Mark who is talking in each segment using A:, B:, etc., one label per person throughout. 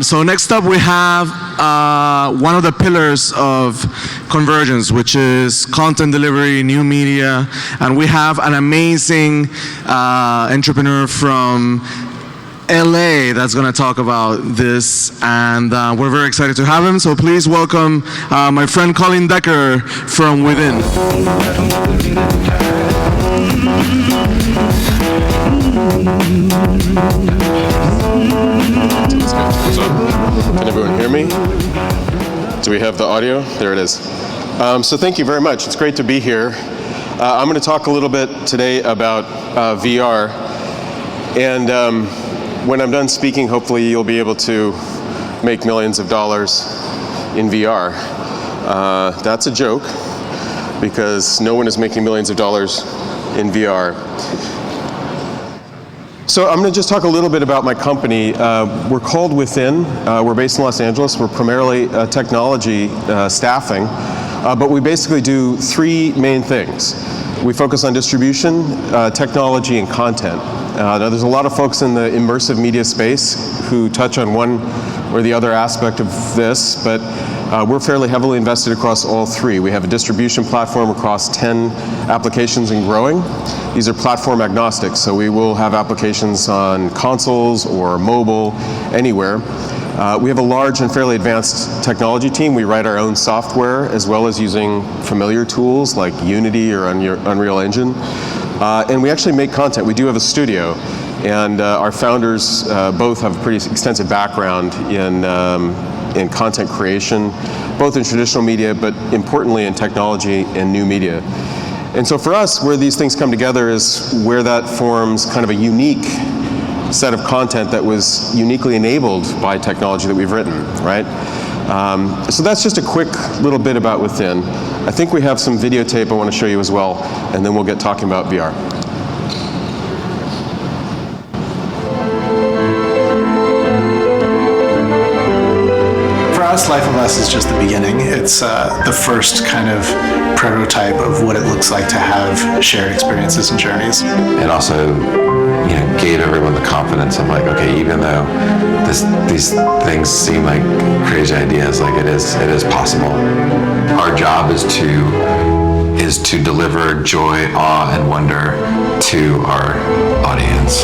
A: So next up we have one of the pillars of Convergence, which is content delivery, new media, and we have an amazing entrepreneur from LA that's going to talk about this, and we're very excited to have him. So please welcome my friend Colin Decker from Within.
B: So, can everyone hear me? Do we have the audio? There it is. So thank you very much. It's great to be here. I'm going to talk a little bit today about VR, and when I'm done speaking, hopefully you'll be able to make millions of dollars in VR. That's a joke, because no one is making millions of dollars in VR. So I'm going to just talk a little bit about my company. We're called Within. We're based in Los Angeles. We're primarily technology staffing, but we basically do three main things. We focus on distribution, technology, and content. Now there's a lot of folks in the immersive media space who touch on one or the other aspect of this, but we're fairly heavily invested across all three. We have a distribution platform across 10 applications and growing. These are platform agnostic, so we will have applications on consoles or mobile, anywhere. We have a large and fairly advanced technology team. We write our own software as well as using familiar tools like Unity or Unreal Engine. And we actually make content. We do have a studio, and our founders both have a pretty extensive background in content creation, both in traditional media, but importantly in technology and new media. And so for us, where these things come together is where that forms kind of a unique set of content that was uniquely enabled by technology that we've written, right? So that's just a quick little bit about Within. I think we have some videotape I want to show you as well, and then we'll get talking about VR.
C: For us, Life of Us is just the beginning. It's the first kind of prototype of what it looks like to have shared experiences and journeys.
D: It also, gave everyone the confidence of like, okay, even though these things seem like crazy ideas, like it is possible. Our job is to deliver joy, awe, and wonder to our audience.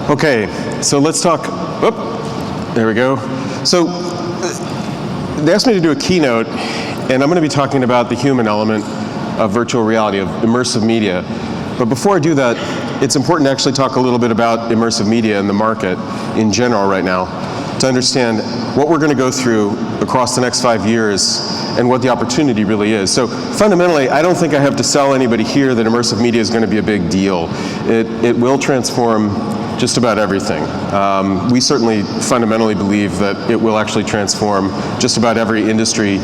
B: Okay, so let's talk, there we go. So they asked me to do a keynote, and I'm going to be talking about the human element of virtual reality, of immersive media. But before I do that, it's important to actually talk a little bit about immersive media and the market in general right now, to understand what we're going to go through across the next 5 years and what the opportunity really is. So fundamentally, I don't think I have to sell anybody here that immersive media is going to be a big deal. It will transform just about everything. We certainly fundamentally believe that it will actually transform just about every industry,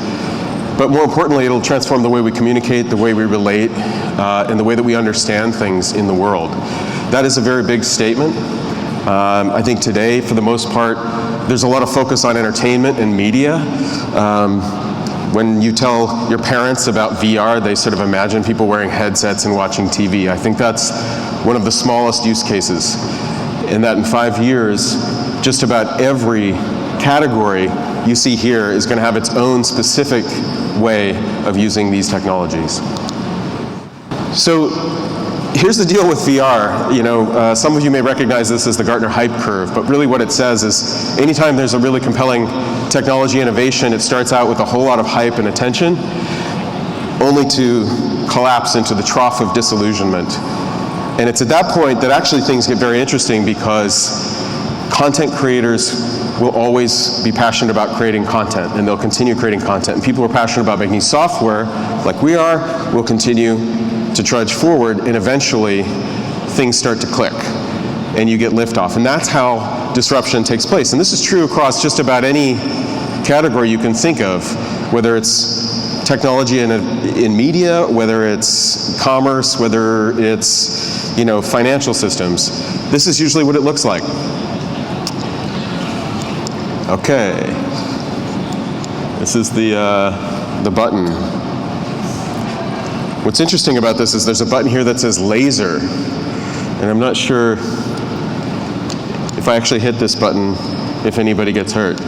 B: but more importantly, it'll transform the way we communicate, the way we relate, and the way that we understand things in the world. That is a very big statement. I think today, for the most part, there's a lot of focus on entertainment and media. When you tell your parents about VR, they sort of imagine people wearing headsets and watching TV. I think that's one of the smallest use cases. And that in 5 years, just about every category you see here is going to have its own specific way of using these technologies. So here's the deal with VR. You know, some of you may recognize this as the Gartner hype curve, but really what it says is anytime there's a really compelling technology innovation, it starts out with a whole lot of hype and attention, only to collapse into the trough of disillusionment. And it's at that point that actually things get very interesting, because content creators will always be passionate about creating content, and they'll continue creating content. And people who are passionate about making software, like we are, will continue to trudge forward, and eventually things start to click and you get liftoff. And that's how disruption takes place. And this is true across just about any category you can think of, whether it's technology in media, whether it's commerce, whether it's, you know, financial systems. This is usually what it looks like. Okay. This is the button. What's interesting about this is there's a button here that says laser, and I'm not sure if I actually hit this button if anybody gets hurt.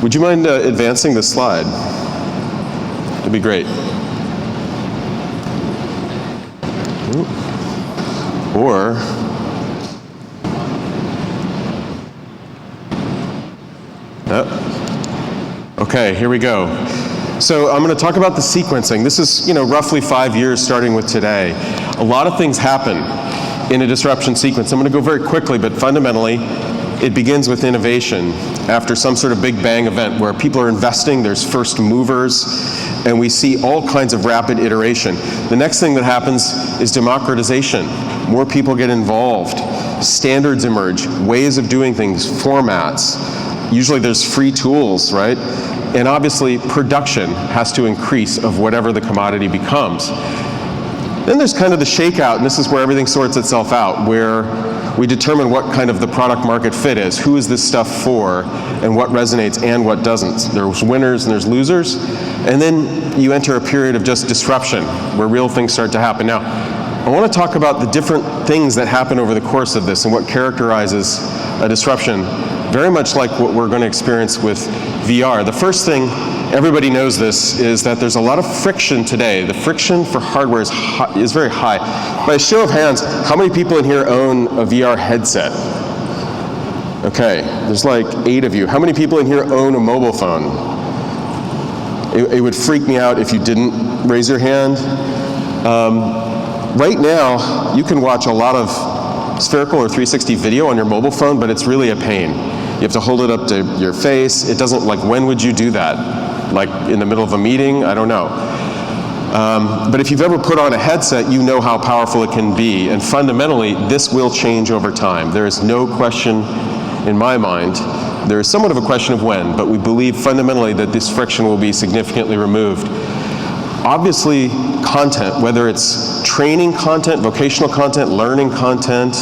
B: Would you mind advancing this slide? It'd be great. Or okay, here we go. So I'm going to talk about the sequencing. This is, you know, roughly 5 years starting with today. A lot of things happen in a disruption sequence. I'm going to go very quickly, but fundamentally, it begins with innovation after some sort of big bang event where people are investing, there's first movers, and we see all kinds of rapid iteration. The next thing that happens is democratization. More people get involved. Standards emerge, ways of doing things, formats. Usually there's free tools, right? And obviously production has to increase of whatever the commodity becomes. Then there's kind of the shakeout, and this is where everything sorts itself out, where we determine what kind of the product market fit is. Who is this stuff for, and what resonates and what doesn't. There's winners and there's losers. And then you enter a period of just disruption, where real things start to happen. Now, I want to talk about the different things that happen over the course of this and what characterizes a disruption, very much like what we're going to experience with VR. The first thing, everybody knows this, is that there's a lot of friction today. The friction for hardware is very high. By a show of hands, how many people in here own a VR headset? Okay, there's like 8 of you. How many people in here own a mobile phone? It would freak me out if you didn't raise your hand. Right now, you can watch a lot of spherical or 360 video on your mobile phone, but it's really a pain. You have to hold it up to your face. It doesn't, like, when would you do that? Like in the middle of a meeting? I don't know. But if you've ever put on a headset, you know how powerful it can be. And fundamentally, this will change over time. There is no question in my mind. There is somewhat of a question of when, but we believe fundamentally that this friction will be significantly removed. Obviously, content, whether it's training content, vocational content, learning content,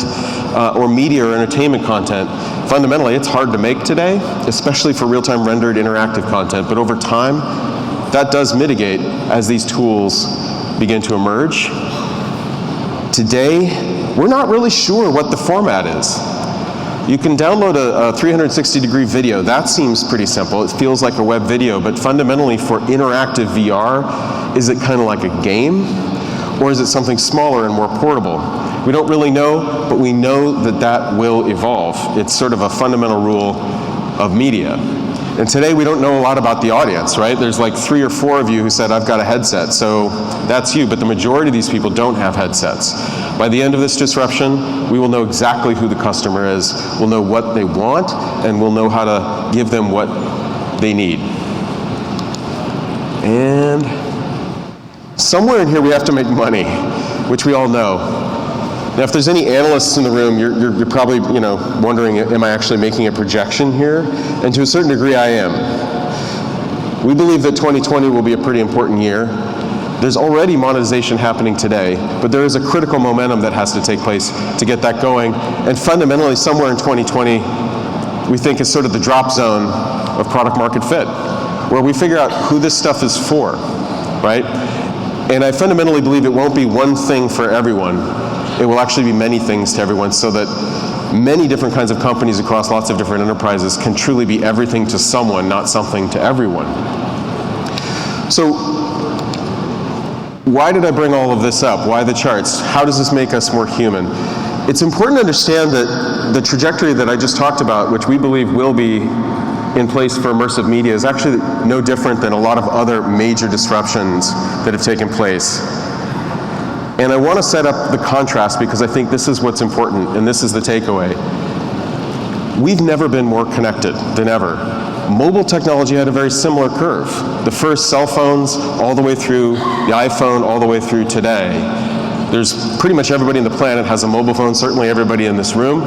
B: or media or entertainment content, fundamentally it's hard to make today, especially for real-time rendered interactive content. But over time, that does mitigate as these tools begin to emerge. Today, we're not really sure what the format is. You can download a 360-degree video. That seems pretty simple. It feels like a web video, but fundamentally for interactive VR, is it kind of like a game? Or is it something smaller and more portable? We don't really know, but we know that that will evolve. It's sort of a fundamental rule of media. And today we don't know a lot about the audience, right? There's like 3 or 4 of you who said, I've got a headset, so that's you. But the majority of these people don't have headsets. By the end of this disruption, we will know exactly who the customer is, we'll know what they want, and we'll know how to give them what they need. And somewhere in here we have to make money, which we all know. Now, if there's any analysts in the room, you're probably, you know, wondering, am I actually making a projection here? And to a certain degree, I am. We believe that 2020 will be a pretty important year. There's already monetization happening today, but there is a critical momentum that has to take place to get that going. And fundamentally, somewhere in 2020, we think is sort of the drop zone of product market fit, where we figure out who this stuff is for, right? And I fundamentally believe it won't be one thing for everyone. It will actually be many things to everyone, so that many different kinds of companies across lots of different enterprises can truly be everything to someone, not something to everyone. So Why did I bring all of this up? Why the charts? How does this make us more human? It's important to understand that the trajectory that I just talked about, which we believe will be in place for immersive media, is actually no different than a lot of other major disruptions that have taken place. And I want to set up the contrast because I think this is what's important, and this is the takeaway. We've never been more connected than ever. Mobile technology had a very similar curve. The first cell phones, all the way through the iPhone, all the way through today. There's pretty much everybody on the planet has a mobile phone, certainly everybody in this room.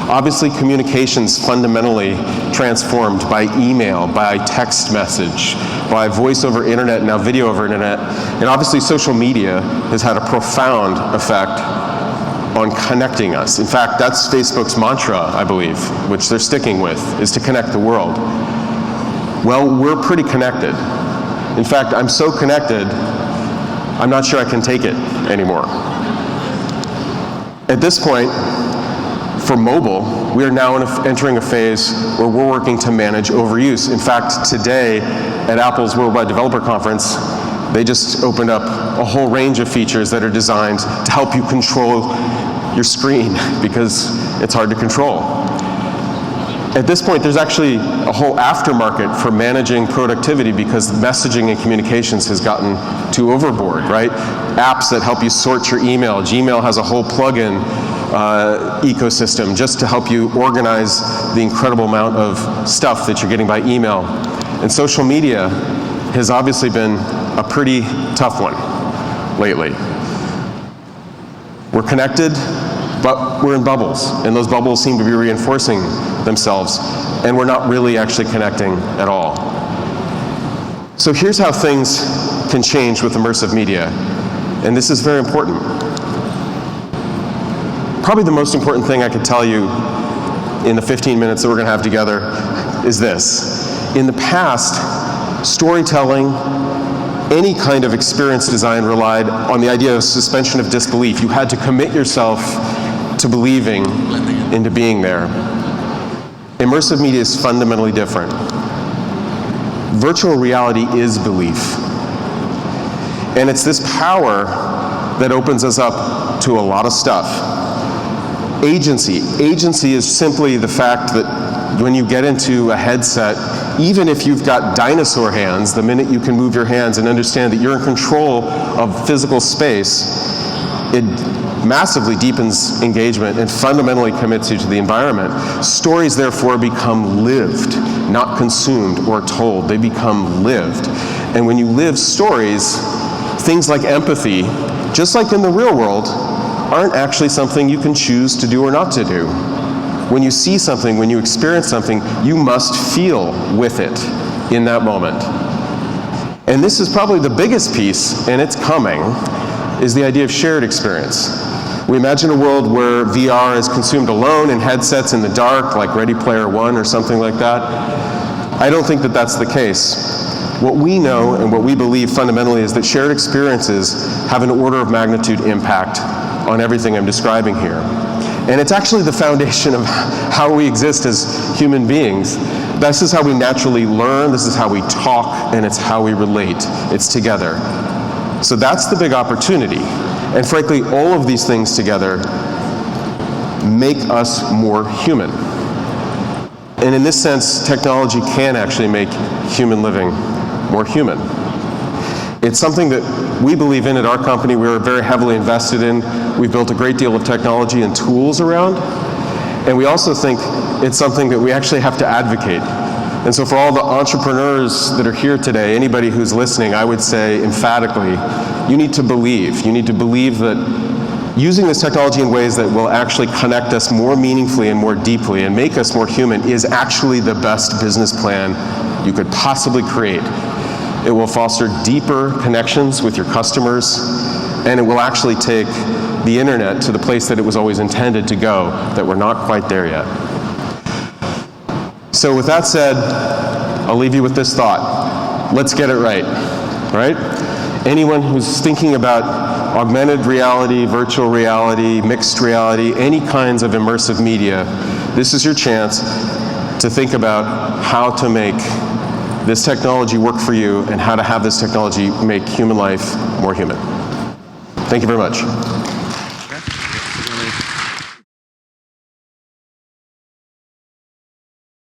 B: Obviously, communications fundamentally transformed by email, by text message, by voice over internet, now video over internet. And obviously, social media has had a profound effect on connecting us. In fact, that's Facebook's mantra, I believe, which they're sticking with, is to connect the world. Well, we're pretty connected. In fact, I'm so connected, I'm not sure I can take it anymore. At this point, for mobile, we are now entering a phase where we're working to manage overuse. In fact, today at Apple's Worldwide Developer Conference, they just opened up a whole range of features that are designed to help you control your screen because it's hard to control. At this point, there's actually a whole aftermarket for managing productivity because messaging and communications has gotten too overboard, right? Apps that help you sort your email. Gmail has a whole plugin ecosystem just to help you organize the incredible amount of stuff that you're getting by email. And social media has obviously been a pretty tough one lately. We're connected, but we're in bubbles, and those bubbles seem to be reinforcing themselves, and we're not really actually connecting at all. So here's how things can change with immersive media, and this is very important. Probably the most important thing I could tell you in the 15 minutes that we're going to have together is this. In the past, storytelling, any kind of experience design relied on the idea of suspension of disbelief. You had to commit yourself to believing into being there. Immersive media is fundamentally different. Virtual reality is belief. And it's this power that opens us up to a lot of stuff. Agency. Agency is simply the fact that when you get into a headset, even if you've got dinosaur hands, the minute you can move your hands and understand that you're in control of physical space, it massively deepens engagement and fundamentally commits you to the environment. Stories, therefore, become lived, not consumed or told. They become lived. And when you live stories, things like empathy, just like in the real world, aren't actually something you can choose to do or not to do. When you see something, when you experience something, you must feel with it in that moment. And this is probably the biggest piece, and it's coming, is the idea of shared experience. We imagine a world where VR is consumed alone in headsets in the dark, like Ready Player One or something like that. I don't think that that's the case. What we know and what we believe fundamentally is that shared experiences have an order of magnitude impact on everything I'm describing here. And it's actually the foundation of how we exist as human beings. This is how we naturally learn, this is how we talk, and it's how we relate. It's together. So that's the big opportunity. And frankly, all of these things together make us more human. And in this sense, technology can actually make human living more human. It's something that we believe in at our company. We're very heavily invested in. We've built a great deal of technology and tools around. And we also think it's something that we actually have to advocate. And so for all the entrepreneurs that are here today, anybody who's listening, I would say emphatically, you need to believe. You need to believe that using this technology in ways that will actually connect us more meaningfully and more deeply and make us more human is actually the best business plan you could possibly create. It will foster deeper connections with your customers, and it will actually take the internet to the place that it was always intended to go, that we're not quite there yet. So with that said, I'll leave you with this thought. Let's get it right, right? Anyone who's thinking about augmented reality, virtual reality, mixed reality, any kinds of immersive media, this is your chance to think about how to make this technology work for you and how to have this technology make human life more human. Thank you very much.